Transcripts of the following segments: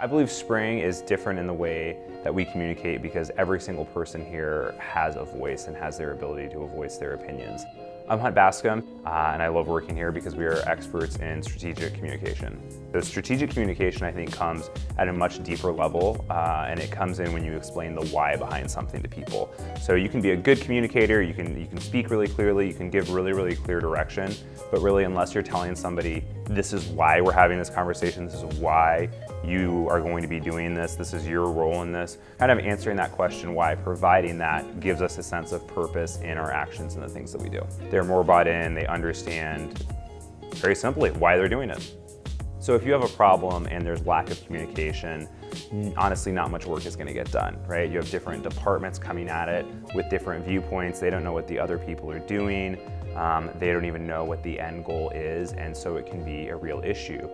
I believe Spring is different in the way that we communicate because every single person here has a voice and has their ability to voice their opinions. I'm Bascom, and I love working here because we are experts in strategic communication. The strategic communication, I think, comes at a much deeper level, and it comes in when you explain the why behind something to people. So you can be a good communicator, you can speak really clearly, you can give really clear direction, but really unless you're telling somebody, this is why we're having this conversation, this is why you are going to be doing this, this is your role in this, kind of answering that question why, providing that gives us a sense of purpose in our actions and the things that we do. They're more bought in, they understand very simply why they're doing it. So if you have a problem and there's lack of communication, honestly not much work is going to get done, right? You have different departments coming at it with different viewpoints. They don't know what the other people are doing. They don't even know what the end goal is, and so it can be a real issue.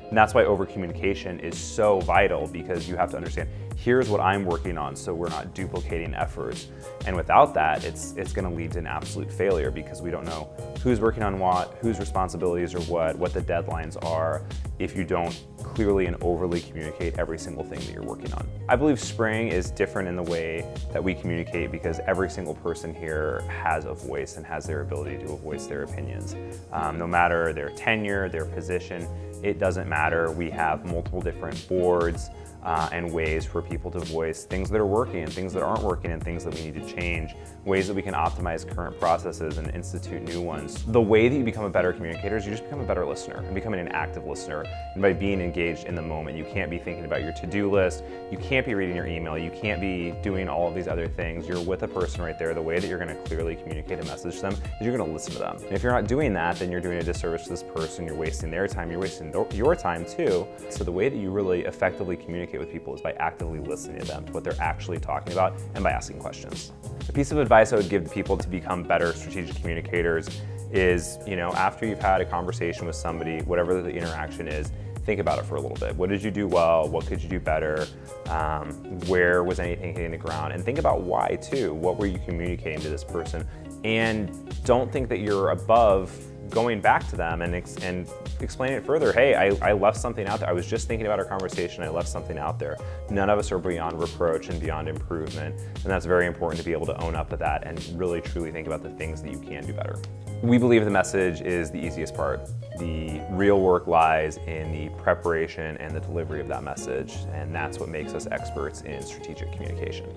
And that's why over-communication is so vital, because you have to understand, here's what I'm working on so we're not duplicating efforts. And without that, it's going to lead to an absolute failure because we don't know who's working on what, whose responsibilities are what the deadlines are, if you don't clearly and overly communicate every single thing that you're working on. I believe Spring is different in the way that we communicate because every single person here has a voice and has their ability to voice their opinions. No matter their tenure, their position, it doesn't matter. We have multiple different boards and ways for people to voice things that are working and things that aren't working and things that we need to change, ways that we can optimize current processes and institute new ones. The way that you become a better communicator is you just become a better listener and becoming an active listener. And by being engaged in the moment, you can't be thinking about your to-do list, you can't be reading your email, you can't be doing all of these other things. You're with a person right there. The way that you're going to clearly communicate a message to them is you're going to listen to them. And if you're not doing that, then you're doing a disservice to this person, you're wasting their time, you're wasting your time too. So the way that you really effectively communicate with people is by actively listening to them, to what they're actually talking about, and by asking questions. A piece of advice I would give to people to become better strategic communicators is, after you've had a conversation with somebody, whatever the interaction is, think about it for a little bit. What did you do well? What could you do better? Where was anything hitting the ground? And think about why too. What were you communicating to this person? And don't think that you're above going back to them and explaining it further. Hey, I left something out there. I was just thinking about our conversation. I left something out there. None of us are beyond reproach and beyond improvement. And that's very important to be able to own up to that and really truly think about the things that you can do better. We believe the message is the easiest part. The real work lies in the preparation and the delivery of that message. And that's what makes us experts in strategic communication.